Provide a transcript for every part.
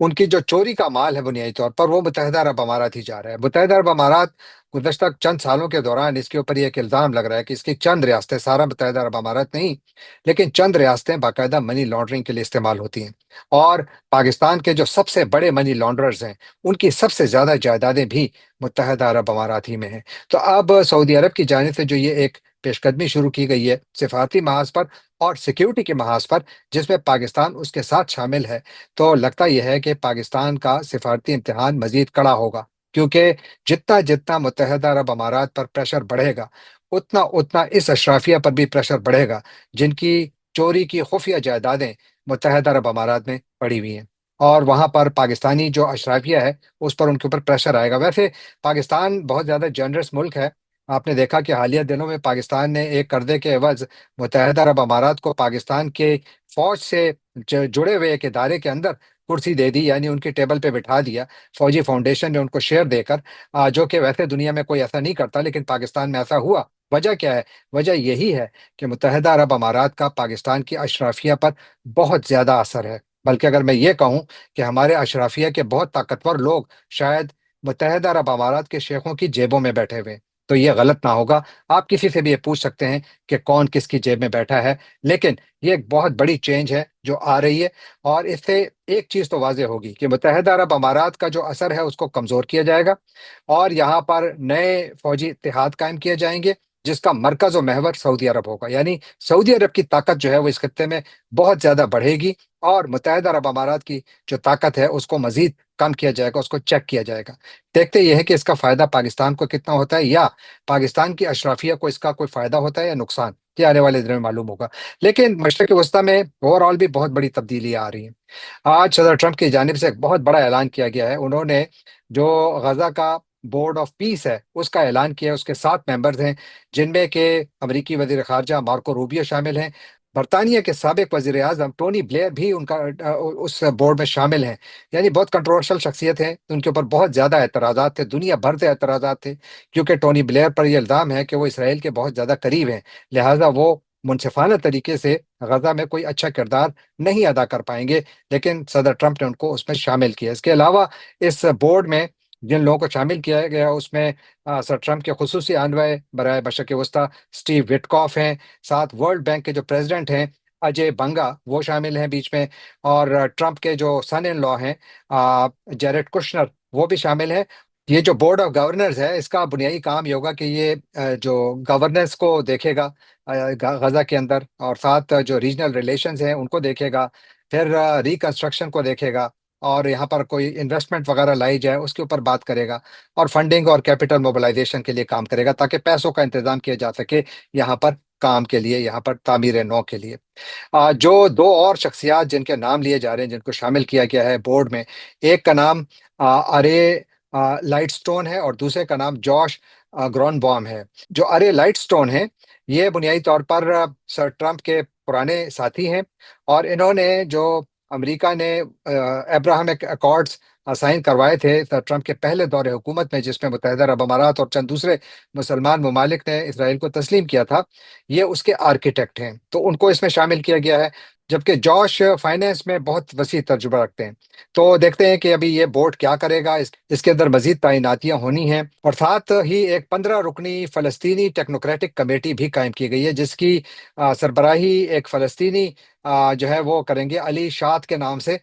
ان کی جو چوری کا مال ہے بنیادی طور پر وہ متحدہ عرب امارات ہی جا رہا ہے۔ متحدہ عرب امارات گزشتہ چند سالوں کے دوران اس کے اوپر یہ ایک الزام لگ رہا ہے کہ اس کی چند ریاستیں، سارا متحدہ عرب امارات نہیں، لیکن چند ریاستیں باقاعدہ منی لانڈرنگ کے لیے استعمال ہوتی ہیں، اور پاکستان کے جو سب سے بڑے منی لانڈررز ہیں ان کی سب سے زیادہ جائیدادیں بھی متحدہ عرب امارات ہی میں ہیں۔ تو اب سعودی عرب کی جانب سے جو یہ ایک پیش قدمی شروع کی گئی ہے سفارتی محاذ پر اور سیکیورٹی کے محاذ پر، جس میں پاکستان اس کے ساتھ شامل ہے، تو لگتا یہ ہے کہ پاکستان کا سفارتی امتحان مزید کڑا ہوگا، کیونکہ جتنا جتنا متحدہ عرب امارات پر پریشر بڑھے گا، اتنا اتنا اس اشرافیہ پر بھی پریشر بڑھے گا جن کی چوری کی خفیہ جائیدادیں متحدہ عرب امارات میں پڑی ہوئی ہیں، اور وہاں پر پاکستانی جو اشرافیہ ہے اس پر ان کے اوپر پریشر آئے گا۔ ویسے پاکستان بہت زیادہ جنرس ملک ہے۔ آپ نے دیکھا کہ حالیہ دنوں میں پاکستان نے ایک قرضے کے عوض متحدہ عرب امارات کو پاکستان کے فوج سے جڑے ہوئے ایک ادارے کے اندر کرسی دے دی، یعنی ان کی ٹیبل پہ بٹھا دیا فوجی فاؤنڈیشن نے ان کو شیئر دے کر، جو کہ ویسے دنیا میں کوئی ایسا نہیں کرتا، لیکن پاکستان میں ایسا ہوا۔ وجہ کیا ہے؟ وجہ یہی ہے کہ متحدہ عرب امارات کا پاکستان کی اشرافیہ پر بہت زیادہ اثر ہے، بلکہ اگر میں یہ کہوں کہ ہمارے اشرافیہ کے بہت طاقتور لوگ شاید متحدہ عرب امارات کے شیخوں کی جیبوں میں بیٹھے ہوئے ہیں۔ تو یہ غلط نہ ہوگا، آپ کسی سے بھی یہ پوچھ سکتے ہیں کہ کون کس کی جیب میں بیٹھا ہے، لیکن یہ ایک بہت بڑی چینج ہے جو آ رہی ہے، اور اس سے ایک چیز تو واضح ہوگی کہ متحدہ عرب امارات کا جو اثر ہے اس کو کمزور کیا جائے گا، اور یہاں پر نئے فوجی اتحاد قائم کیے جائیں گے جس کا مرکز و محور سعودی عرب ہوگا، یعنی سعودی عرب کی طاقت جو ہے وہ اس خطے میں بہت زیادہ بڑھے گی، اور متحدہ عرب امارات کی جو طاقت ہے اس کو مزید کم کیا جائے گا، اس کو چیک کیا جائے گا۔ دیکھتے یہ ہے کہ اس کا فائدہ پاکستان کو کتنا ہوتا ہے، یا پاکستان کی اشرافیہ کو اس کا کوئی فائدہ ہوتا ہے یا نقصان، یہ آنے والے دنوں میں معلوم ہوگا۔ لیکن مشرق وسطیٰ میں اوور آل بھی بہت بڑی تبدیلیاں آ رہی ہیں۔ آج صدر ٹرمپ کی جانب سے ایک بہت بڑا اعلان کیا گیا ہے، انہوں نے جو غزہ کا بورڈ آف پیس ہے اس کا اعلان کیا ہے، اس کے 7 ممبرز ہیں، جن میں کہ امریکی وزیر خارجہ مارکو روبیو شامل ہیں، برطانیہ کے سابق وزیر اعظم ٹونی بلیئر بھی ان کا اس بورڈ میں شامل ہیں، یعنی بہت کنٹروورشل شخصیت ہیں، ان کے اوپر بہت زیادہ اعتراضات تھے، دنیا بھر سے اعتراضات تھے، کیونکہ ٹونی بلیئر پر یہ الزام ہے کہ وہ اسرائیل کے بہت زیادہ قریب ہیں، لہٰذا وہ منصفانہ طریقے سے غزہ میں کوئی اچھا کردار نہیں ادا کر پائیں گے، لیکن صدر ٹرمپ نے ان کو اس میں شامل کیا۔ اس کے علاوہ اس بورڈ میں جن لوگوں کو شامل کیا گیا اس میں صدر ٹرمپ کے خصوصی انوائے برائے مشرق وسطیٰ اسٹیو وٹکاف ہیں، ساتھ ورلڈ بینک کے جو پریزیڈنٹ ہیں اجے بنگا وہ شامل ہیں بیچ میں، اور ٹرمپ کے جو سن ان لا ہیں جیریڈ کشنر وہ بھی شامل ہیں۔ یہ جو بورڈ آف گورنرز ہے اس کا بنیادی کام یہ ہوگا کہ یہ جو گورننس کو دیکھے گا غزہ کے اندر، اور ساتھ جو ریجنل ریلیشنز ہیں ان کو دیکھے گا، پھر ریکنسٹرکشن کو دیکھے گا، اور یہاں پر کوئی انویسٹمنٹ وغیرہ لائی جائے اس کے اوپر بات کرے گا، اور فنڈنگ اور کیپٹل موبلائزیشن کے لیے کام کرے گا تاکہ پیسوں کا انتظام کیا جا سکے یہاں پر کام کے لیے، یہاں پر تعمیر نو کے لیے۔ جو دو اور شخصیات جن کے نام لیے جا رہے ہیں، جن کو شامل کیا گیا ہے بورڈ میں، ایک کا نام ارے لائٹ سٹون ہے، اور دوسرے کا نام جوش گرون بوم ہے۔ جو ارے لائٹ سٹون ہیں یہ بنیادی طور پر سر ٹرمپ کے پرانے ساتھی ہیں، اور انہوں نے جو امریکہ نے ابراہمک اکارڈز سائن کروائے تھے سر ٹرمپ کے پہلے دور حکومت میں، جس میں متحدہ عرب امارات اور چند دوسرے مسلمان ممالک نے اسرائیل کو تسلیم کیا تھا، یہ اس کے آرکیٹیکٹ ہیں، تو ان کو اس میں شامل کیا گیا ہے، جبکہ جوش فائنینس میں بہت وسیع تجربہ رکھتے ہیں۔ تو دیکھتے ہیں کہ ابھی یہ بورڈ کیا کرے گا، اس کے اندر مزید تعیناتیاں ہونی ہیں، اور ساتھ ہی ایک 15 رکنی فلسطینی ٹیکنوکریٹک کمیٹی بھی قائم کی گئی ہے، جس کی سربراہی ایک فلسطینی جو ہے وہ کریں گے علی شاد کے نام سے،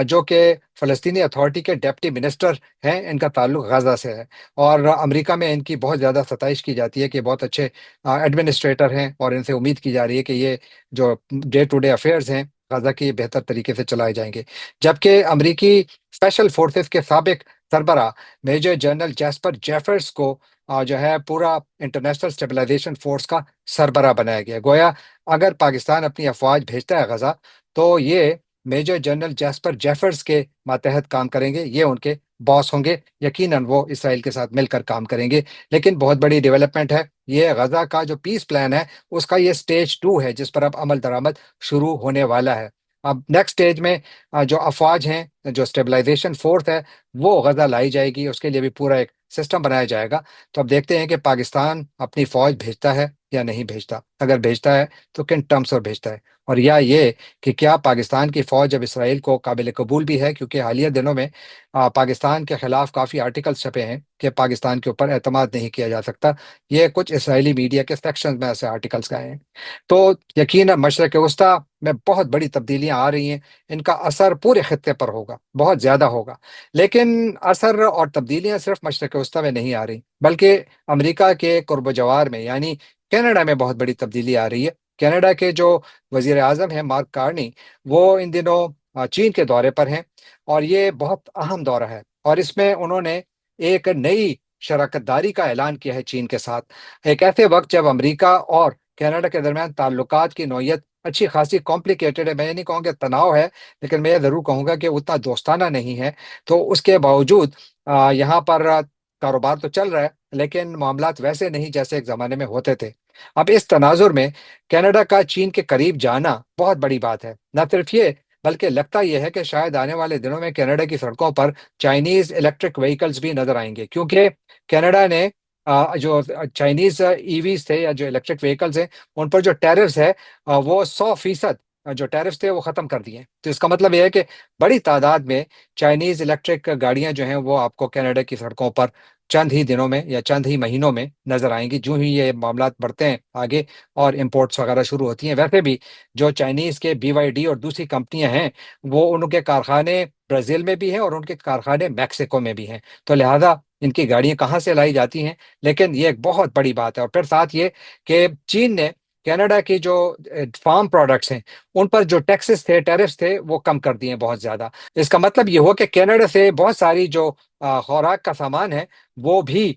جو کہ فلسطینی اتھارٹی کے ڈپٹی منسٹر ہیں، ان کا تعلق غزہ سے ہے، اور امریکہ میں ان کی بہت زیادہ ستائش کی جاتی ہے کہ بہت اچھے ایڈمنسٹریٹر ہیں، اور ان سے امید کی جا رہی ہے کہ یہ جو ڈے ٹو ڈے افیئرز ہیں غزہ کی بہتر طریقے سے چلائے جائیں گے۔ جبکہ امریکی اسپیشل فورسز کے سابق سربراہ میجر جنرل جیسپر جیفرز کو جو ہے پورا انٹرنیشنل اسٹیبلائزیشن فورس کا سربراہ بنایا گیا۔ گویا اگر پاکستان اپنی افواج بھیجتا ہے غزہ، تو یہ میجر جنرل جیسپر جیفرز کے ماتحت کام کریں گے، یہ ان کے باس ہوں گے، یقیناً وہ اسرائیل کے ساتھ مل کر کام کریں گے۔ لیکن بہت بڑی ڈیولپمنٹ ہے، یہ غزہ کا جو پیس پلان ہے اس کا یہ سٹیج 2 ہے، جس پر اب عمل درآمد شروع ہونے والا ہے۔ اب نیکسٹ سٹیج میں جو افواج ہیں، جو اسٹیبلائزیشن فورس ہے وہ غزہ لائی جائے گی، اس کے لیے بھی پورا ایک سسٹم بنایا جائے گا۔ تو اب دیکھتے ہیں کہ پاکستان اپنی فوج بھیجتا ہے یا نہیں بھیجتا؟ اگر بھیجتا ہے تو کن ٹرمز پر بھیجتا ہے؟ اور یا یہ کہ کیا پاکستان کی فوج اب اسرائیل کو قابل قبول بھی ہے؟ کیونکہ حالیہ دنوں میں پاکستان کے خلاف کافی آرٹیکلز چھپے ہیں کہ پاکستان کے اوپر اعتماد نہیں کیا جا سکتا۔ یہ کچھ اسرائیلی میڈیا کے سیکشن میں ایسے آرٹیکلز کا ہیں۔ تو یقینا مشرق وسطیٰ میں بہت بڑی تبدیلیاں آ رہی ہیں۔ ان کا اثر پورے خطے پر ہوگا، بہت زیادہ ہوگا۔ لیکن اثر اور تبدیلیاں صرف مشرق وسطیٰ میں نہیں آ رہی، بلکہ امریکہ کے قرب و جوار میں یعنی کینیڈا میں بہت بڑی تبدیلی آ رہی ہے۔ کینیڈا کے جو وزیر اعظم ہیں مارک کارنی، وہ ان دنوں چین کے دورے پر ہیں، اور یہ بہت اہم دورہ ہے، اور اس میں انہوں نے ایک نئی شراکت داری کا اعلان کیا ہے چین کے ساتھ، ایک ایسے وقت جب امریکہ اور کینیڈا کے درمیان تعلقات کی نوعیت اچھی خاصی کمپلیکیٹڈ ہے۔ میں یہ نہیں کہوں گا تناؤ ہے، لیکن میں یہ ضرور کہوں گا کہ اتنا دوستانہ نہیں ہے۔ تو اس کے باوجود یہاں پر کاروبار تو چل رہا ہے، لیکن معاملات ویسے نہیں جیسے ایک زمانے میں ہوتے تھے۔ اب اس تناظر میں کینیڈا کا چین کے قریب جانا بہت بڑی بات ہے۔ نہ صرف یہ، بلکہ لگتا یہ ہے کہ شاید آنے والے دنوں میں کینیڈا کی سڑکوں پر چائنیز الیکٹرک وہیکلز بھی نظر آئیں گے، کیونکہ کینیڈا نے جو چائنیز ای ویز تھے یا جو الیکٹرک وہیکلز ہیں، ان پر جو ٹیرفز ہے وہ 100% جو ٹیرفز تھے وہ ختم کر دیے ہیں۔ تو اس کا مطلب یہ ہے کہ بڑی تعداد میں چائنیز الیکٹرک گاڑیاں جو ہیں وہ آپ کو کینیڈا کی سڑکوں پر چند ہی دنوں میں یا چند ہی مہینوں میں نظر آئیں گی، جو ہی یہ معاملات بڑھتے ہیں آگے اور امپورٹس وغیرہ شروع ہوتی ہیں۔ ویسے بھی جو چائنیز کے بی وائی ڈی اور دوسری کمپنیاں ہیں، وہ ان کے کارخانے برازیل میں بھی ہیں اور ان کے کارخانے میکسیکو میں بھی ہیں، تو لہذا ان کی گاڑیاں کہاں سے لائی جاتی ہیں؟ لیکن یہ ایک بہت بڑی بات ہے۔ اور پھر ساتھ یہ کہ چین نے کینیڈا کی جو فارم پروڈکٹس ہیں ان پر جو ٹیکسز تھے، ٹیرفز تھے، وہ کم کر دیے ہیں بہت زیادہ۔ اس کا مطلب یہ ہوا کہ کینیڈا سے بہت ساری جو خوراک کا سامان ہے وہ بھی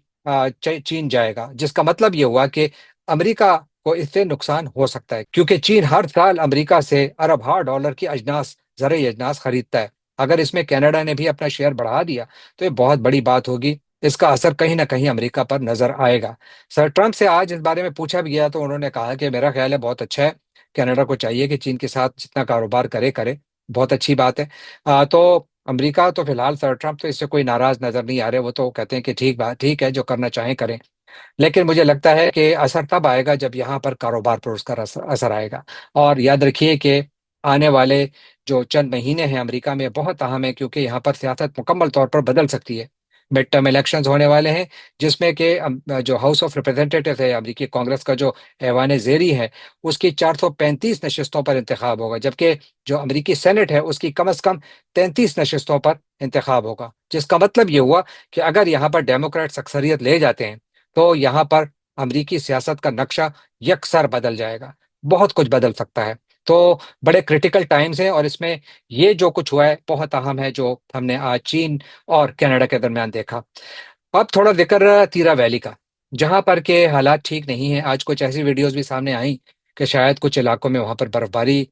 چین جائے گا، جس کا مطلب یہ ہوا کہ امریکہ کو اس سے نقصان ہو سکتا ہے، کیونکہ چین ہر سال امریکہ سے ارب ڈالر کی اجناس، زرعی اجناس خریدتا ہے۔ اگر اس میں کینیڈا نے بھی اپنا شیئر بڑھا دیا تو یہ بہت بڑی بات ہوگی۔ اس کا اثر کہیں نہ کہیں امریکہ پر نظر آئے گا۔ سر ٹرمپ سے آج اس بارے میں پوچھا بھی گیا تو انہوں نے کہا کہ میرا خیال ہے بہت اچھا ہے، کینیڈا کو چاہیے کہ چین کے ساتھ جتنا کاروبار کرے کرے، بہت اچھی بات ہے۔ تو امریکہ تو فی الحال سر ٹرمپ تو اس سے کوئی ناراض نظر نہیں آ رہے، وہ تو کہتے ہیں کہ ٹھیک بات، ٹھیک ہے، جو کرنا چاہیں کریں۔ لیکن مجھے لگتا ہے کہ اثر تب آئے گا جب یہاں پر کاروبار پر اس کا اثر آئے گا۔ اور یاد رکھیے کہ آنے والے جو چند مہینے ہیں امریکہ میں بہت اہم ہے، کیونکہ یہاں پر سیاست مکمل طور پر بدل سکتی ہے۔ مڈ ٹرم الیکشنز ہونے والے ہیں، جس میں کہ جو ہاؤس آف ریپرزینٹیٹیو ہے امریکی کانگریس کا، جو ایوان زیری ہے، اس کی 435 نشستوں پر انتخاب ہوگا، جبکہ جو امریکی سینٹ ہے اس کی کم از کم 33 نشستوں پر انتخاب ہوگا، جس کا مطلب یہ ہوا کہ اگر یہاں پر ڈیموکریٹس اکثریت لے جاتے ہیں تو یہاں پر امریکی سیاست کا نقشہ یکسر بدل جائے گا، بہت کچھ بدل سکتا ہے۔ تو بڑے کریٹیکل ٹائمز ہیں، اور اس میں یہ جو کچھ ہوا ہے بہت اہم ہے، جو ہم نے آج چین اور کینیڈا کے درمیان دیکھا۔ اب تھوڑا ذکر تیرا ویلی کا، جہاں پر کے حالات ٹھیک نہیں ہیں۔ آج کچھ ایسی ویڈیوز بھی سامنے آئیں کہ شاید کچھ علاقوں میں وہاں پر برف باری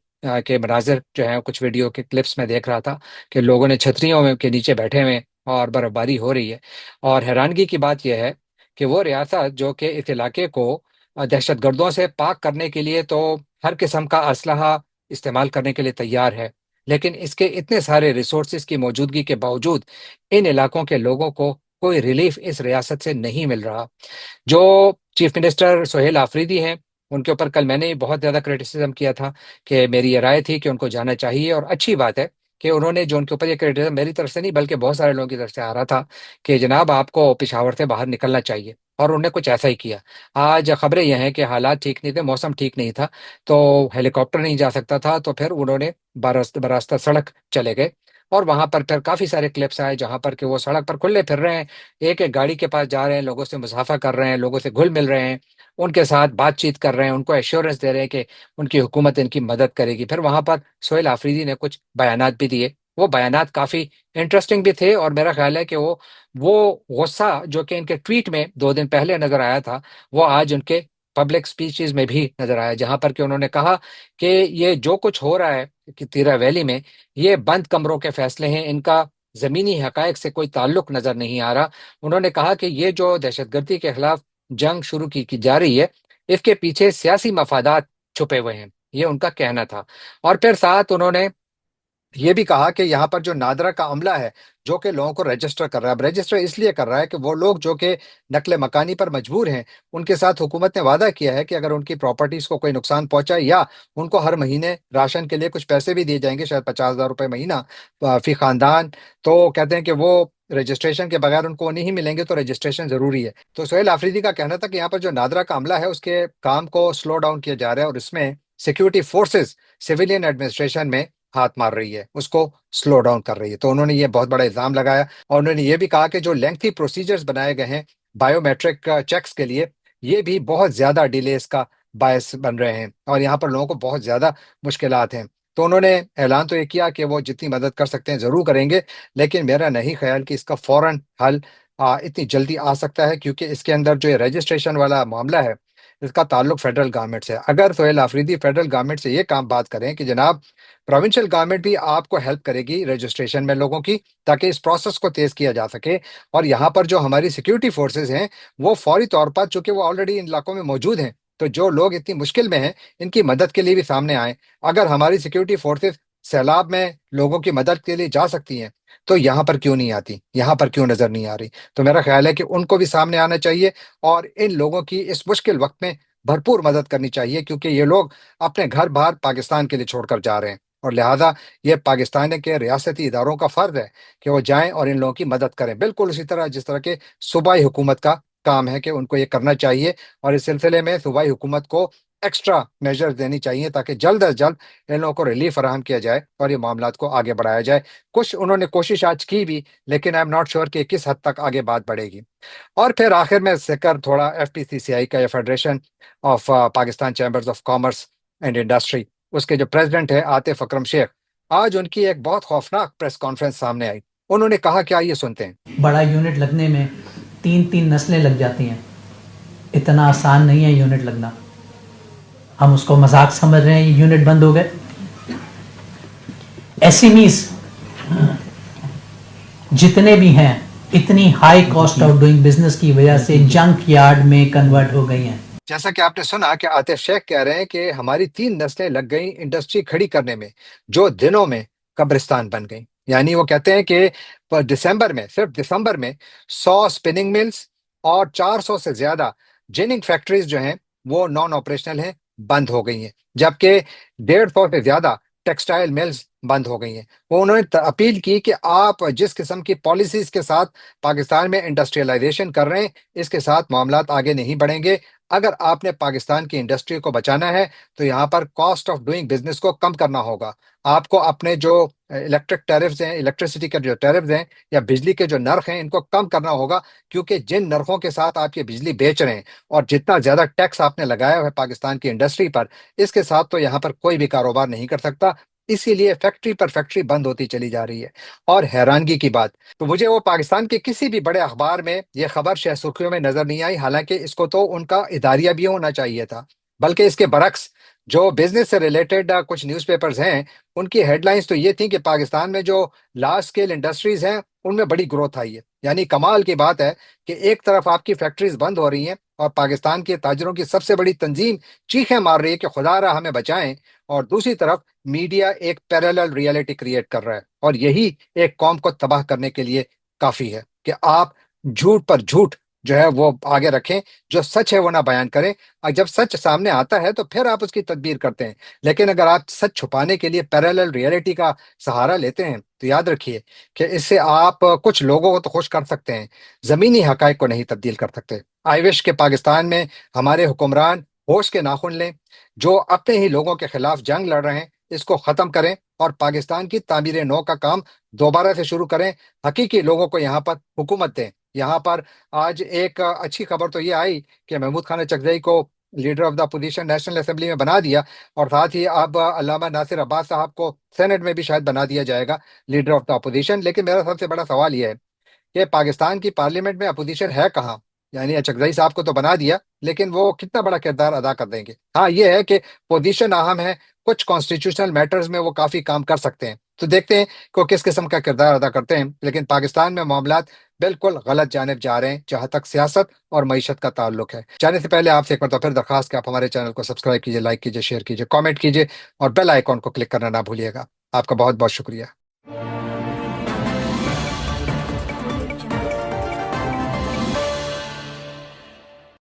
کے مناظر جو ہیں، کچھ ویڈیو کے کلپس میں دیکھ رہا تھا کہ لوگوں نے چھتریوں کے نیچے بیٹھے ہوئے اور برف باری ہو رہی ہے۔ اور حیرانگی کی بات یہ ہے کہ وہ ریاست جو کہ اس علاقے کو دہشت گردوں سے پاک کرنے کے لیے تو ہر قسم کا اسلحہ استعمال کرنے کے لیے تیار ہے، لیکن اس کے اتنے سارے ریسورسز کی موجودگی کے باوجود ان علاقوں کے لوگوں کو کوئی ریلیف اس ریاست سے نہیں مل رہا۔ جو چیف منسٹر سہیل آفریدی ہیں، ان کے اوپر کل میں نے بہت زیادہ کریٹیسزم کیا تھا کہ میری یہ رائے تھی کہ ان کو جانا چاہیے، اور اچھی بات ہے کہ انہوں نے جو ان کے اوپر یہ کریٹیسزم میری طرف سے نہیں بلکہ بہت سارے لوگوں کی طرف سے آ رہا تھا کہ جناب آپ کو پشاور سے باہر نکلنا چاہیے، اور انہوں نے کچھ ایسا ہی کیا۔ آج خبریں یہ ہیں کہ حالات ٹھیک نہیں تھے، موسم ٹھیک نہیں تھا، تو ہیلی کاپٹر نہیں جا سکتا تھا، تو پھر انہوں نے براستہ سڑک چلے گئے، اور وہاں پر پھر کافی سارے کلپس آئے جہاں پر کہ وہ سڑک پر کھلے پھر رہے ہیں، ایک ایک گاڑی کے پاس جا رہے ہیں، لوگوں سے مصافحہ کر رہے ہیں، لوگوں سے گھل مل رہے ہیں، ان کے ساتھ بات چیت کر رہے ہیں، ان کو ایشورنس دے رہے ہیں کہ ان کی حکومت ان کی مدد کرے گی۔ پھر وہاں پر سہیل آفریدی نے کچھ بیانات بھی دیے، وہ بیانات کافی انٹرسٹنگ بھی تھے، اور میرا خیال ہے کہ وہ غصہ جو کہ ان کے ٹویٹ میں 2 دن پہلے نظر آیا تھا، وہ آج ان کے پبلک سپیچز میں بھی نظر آیا، جہاں پر کہ انہوں نے کہا کہ یہ جو کچھ ہو رہا ہے کہ تیرا ویلی میں، یہ بند کمروں کے فیصلے ہیں، ان کا زمینی حقائق سے کوئی تعلق نظر نہیں آ رہا۔ انہوں نے کہا کہ یہ جو دہشت گردی کے خلاف جنگ شروع کی جا رہی ہے، اس کے پیچھے سیاسی مفادات چھپے ہوئے ہیں، یہ ان کا کہنا تھا۔ اور پھر ساتھ انہوں نے یہ بھی کہا کہ یہاں پر جو نادرا کا عملہ ہے جو کہ لوگوں کو رجسٹر کر رہا ہے، اب رجسٹر اس لیے کر رہا ہے کہ وہ لوگ جو کہ نقل مکانی پر مجبور ہیں، ان کے ساتھ حکومت نے وعدہ کیا ہے کہ اگر ان کی پراپرٹیز کو کوئی نقصان پہنچا یا ان کو ہر مہینے راشن کے لیے کچھ پیسے بھی دیے جائیں گے، شاید 50,000 روپے مہینہ فی خاندان، تو کہتے ہیں کہ وہ رجسٹریشن کے بغیر ان کو نہیں ملیں گے، تو رجسٹریشن ضروری ہے۔ تو سہیل آفریدی کا کہنا تھا کہ یہاں پر جو نادرا کا عملہ ہے اس کے کام کو سلو ڈاؤن کیا جا رہا ہے، اور اس میں سیکورٹی فورسز سیویلین ایڈمنسٹریشن میں ہاتھ مار رہی ہے، اس کو سلو ڈاؤن کر رہی ہے۔ تو انہوں نے یہ بہت بڑا الزام لگایا، اور انہوں نے یہ بھی کہا کہ جو لینتھی پروسیجرز بنائے گئے ہیں بایو میٹرک چیکس کے لیے، یہ بھی بہت زیادہ ڈیلیز کا باعث بن رہے ہیں، اور یہاں پر لوگوں کو بہت زیادہ مشکلات ہیں۔ تو انہوں نے اعلان تو یہ کیا کہ وہ جتنی مدد کر سکتے ہیں ضرور کریں گے، لیکن میرا نہیں خیال کہ اس کا فوراً حل اتنی جلدی آ سکتا ہے، کیونکہ اس کے اندر جو یہ رجسٹریشن والا معاملہ ہے اس کا تعلق فیڈرل گورنمنٹ سے ہے۔ اگر سہیل آفریدی فیڈرل گورنمنٹ سے یہ کام بات کریں کہ جناب پروونشل گورنمنٹ بھی آپ کو ہیلپ کرے گی رجسٹریشن میں لوگوں کی، تاکہ اس پروسیس کو تیز کیا جا سکے، اور یہاں پر جو ہماری سیکیورٹی فورسز ہیں وہ فوری طور پر، چونکہ وہ آلریڈی ان علاقوں میں موجود ہیں، تو جو لوگ اتنی مشکل میں ہیں ان کی مدد کے لیے بھی سامنے آئیں۔ اگر ہماری سیکیورٹی فورسز سیلاب میں لوگوں کی مدد کے لیے جا سکتی ہیں، تو یہاں پر کیوں نہیں آتی، یہاں پر کیوں نظر نہیں آ رہی؟ تو میرا خیال ہے کہ ان کو بھی سامنے آنا چاہیے، اور ان لوگوں کی اس مشکل وقت میں بھرپور مدد کرنی چاہیے، کیونکہ یہ لوگ اپنے گھر بار پاکستان کے لیے چھوڑ کر جا رہے ہیں، اور لہٰذا یہ پاکستان کے ریاستی اداروں کا فرض ہے کہ وہ جائیں اور ان لوگوں کی مدد کریں، بالکل اسی طرح جس طرح کے صوبائی حکومت کا کام ہے کہ ان کو یہ کرنا چاہیے، اور اس سلسلے میں صوبائی حکومت کو ایکسٹرا میجر دینی چاہیے، تاکہ جلد از جلد ان لوگوں کو ریلیف فراہم کیا جائے اور یہ معاملات کو آگے بڑھایا جائے۔ کچھ انہوں نے کوشش آج کی بھی، لیکن آئی ایم ناٹ شیور کہ کس حد تک آگے بات بڑھے گی۔ اور پھر آخر میں ذکر تھوڑا F P C C I کا، یا Federation of Pakistan Chambers of Commerce and Industry, اس کے جو پریزیڈنٹ ہے عاطف اکرم شیخ، آج ان کی ایک بہت خوفناک پریس کانفرنس سامنے آئی۔ انہوں نے کہا کہ آئیے سنتے ہیں۔ بڑا یونٹ لگنے میں 3 نسلیں لگ جاتی ہیں، اتنا آسان نہیں ہے یونٹ لگنا۔ ہم اس کو مذاق سمجھ رہے ہیں، یہ یونٹ بند ہو گئے۔ ایسیمیز جتنے بھی ہیں اتنی high cost of doing business کی وجہ سے جنک یارڈ میں کنورٹ ہو گئی ہیں۔ جیسا کہ آپ نے سنا کہ عاطف شیخ کہہ رہے ہیں کہ ہماری 3 نسلیں لگ گئیں انڈسٹری کھڑی کرنے میں، جو دنوں میں قبرستان بن گئیں۔ یعنی وہ کہتے ہیں کہ دسمبر میں، صرف دسمبر میں 100 اسپننگ ملز اور 400 سے زیادہ جیننگ فیکٹریز جو ہیں وہ نان آپریشنل ہیں، بند ہو گئی ہیں، جبکہ 150 سے زیادہ ٹیکسٹائل ملز بند ہو گئی ہیں۔ وہ انہوں نے اپیل کی کہ آپ جس قسم کی پالیسیز کے ساتھ پاکستان میں انڈسٹریلائزیشن کر رہے ہیں، اس کے ساتھ معاملات آگے نہیں بڑھیں گے۔ اگر آپ نے پاکستان کی انڈسٹری کو بچانا ہے تو یہاں پر کاسٹ آف ڈوئنگ بزنس کو کم کرنا ہوگا۔ آپ کو اپنے جو الیکٹرک ٹیرفز ہیں، الیکٹریسٹی کے جو ٹیرفز ہیں یا بجلی کے جو نرخ ہیں، ان کو کم کرنا ہوگا، کیونکہ جن نرخوں کے ساتھ آپ یہ بجلی بیچ رہے ہیں اور جتنا زیادہ ٹیکس آپ نے لگایا ہے پاکستان کی انڈسٹری پر، اس کے ساتھ تو یہاں پر کوئی بھی کاروبار نہیں کر سکتا۔ اسی لیے فیکٹری پر فیکٹری بند ہوتی چلی جا رہی ہے۔ اور حیرانگی کی بات، تو مجھے وہ پاکستان کے کسی بھی بڑے اخبار میں یہ خبر شہ سرخیوں میں نظر نہیں آئی، حالانکہ اس کو تو ان کا اداریہ بھی ہونا چاہیے تھا، بلکہ اس کے برعکس جو بزنس سے ریلیٹڈ کچھ نیوز پیپرز ہیں، ان کی ہیڈ لائنز تو یہ تھیں کہ پاکستان میں جو لارج اسکیل انڈسٹریز ہیں ان میں بڑی گروتھ آئی ہے۔ یعنی کمال کی بات ہے کہ ایک طرف آپ کی فیکٹریز بند ہو رہی ہیں اور پاکستان کے تاجروں کی سب سے بڑی تنظیم چیخیں مار رہی ہے کہ خدا را ہمیں بچائیں، اور دوسری طرف میڈیا ایک پیرالل ریئلٹی کریٹ کر رہا ہے، اور یہی ایک قوم کو تباہ کرنے کے لیے کافی ہے کہ آپ جھوٹ پر جھوٹ جو ہے وہ آگے رکھیں، جو سچ ہے وہ نہ بیان کریں، اور جب سچ سامنے آتا ہے تو پھر آپ اس کی تدبیر کرتے ہیں۔ لیکن اگر آپ سچ چھپانے کے لیے پیرالل ریئلٹی کا سہارا لیتے ہیں تو یاد رکھیے کہ اس سے آپ کچھ لوگوں کو تو خوش کر سکتے ہیں، زمینی حقائق کو نہیں تبدیل کر سکتے۔ آئی وش کہ پاکستان میں ہمارے حکمران ہوش کے ناخن لیں، جو اپنے ہی لوگوں کے خلاف جنگ لڑ رہے ہیں اس کو ختم کریں، اور پاکستان کی تعمیر نو کا کام دوبارہ سے شروع کریں، حقیقی لوگوں کو یہاں پر حکومت دیں۔ یہاں پر آج ایک اچھی خبر تو یہ آئی کہ محمود خان چکزئی کو leader of the opposition national assembly میں بنا دیا، اور ساتھ ہی اب علامہ ناصر عباس صاحب کو سینٹ میں بھی شاید بنا دیا جائے گا لیڈر آف دا اپوزیشن۔ لیکن میرا سب سے بڑا سوال یہ ہے کہ پاکستان کی پارلیمنٹ میں اپوزیشن ہے کہاں؟ یعنی اچکزئی صاحب کو تو بنا دیا، لیکن وہ کتنا بڑا کردار ادا کر دیں گے؟ ہاں یہ ہے کہ پوزیشن اہم ہے، کچھ کانسٹیٹیوشنل میٹرز میں وہ کافی کام کر سکتے ہیں، تو دیکھتے ہیں کہ وہ کس قسم کا کردار ادا کرتے ہیں۔ لیکن پاکستان میں معاملات بالکل غلط جانب جا رہے ہیں جہاں تک سیاست اور معیشت کا تعلق ہے۔ جانے سے پہلے آپ سے ایک مرتبہ پھر درخواست کہ آپ ہمارے چینل کو سبسکرائب کیجیے، لائک کیجیے، شیئر کیجیے، کامنٹ کیجیے، اور بیل آئیکن کو کلک کرنا نہ بھولیے گا۔ آپ کا بہت بہت شکریہ۔